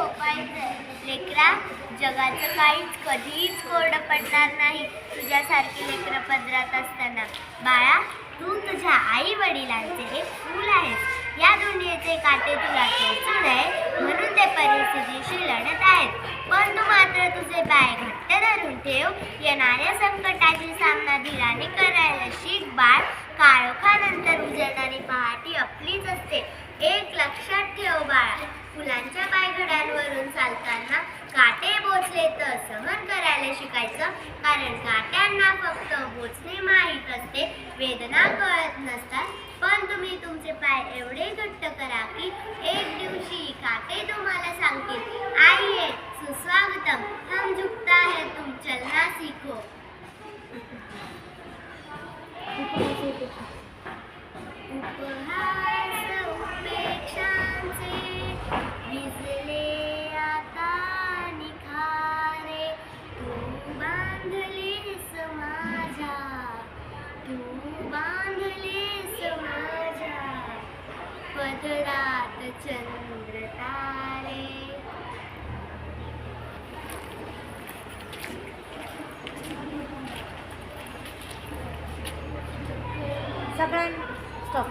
झोपायचंय. लेकरा, जगाचं काहीच कधीच कोरडं पडणार नाही तुझ्यासारखी लेकरं पदरात असताना. बाळा, तू तुझ्या आई वडिलांचे एक फूल आहेस. या दुनियेचे काटे तुला टोचू नये म्हणून ते परिस्थितीशी लढत आहेत. पण तू मात्र तुझे पाय घट्ट धरून ठेव. येणाऱ्या संकटाची सामना धीराने करायला शिक बाळ. काळोखानंतर उजळणारी पहाटी आपलीच असते. एक लक्षात ठेव बाळा, फुलांच्या पायघड्यांवरून चालताना काटे बोचले तर सहन करायला शिकायचं. कारण काट्यांना फक्त बोचणे माहीत असते, वेदना कळत नसतात. पण तुम्ही तुमचे पाय एवढे घट्ट करा की एक दिवशी काटे तुम्हाला सांगतील, आइए सुस्वागतम, हम झुकता है तुम चलना सीखो. उपहास उपेक्षांचे विजले आता निखारे. तू बांधलेस माझ्या, तू बांधलेस माझ्या पदरात चंद्र तारे. सगळ्यांना स्टॉप.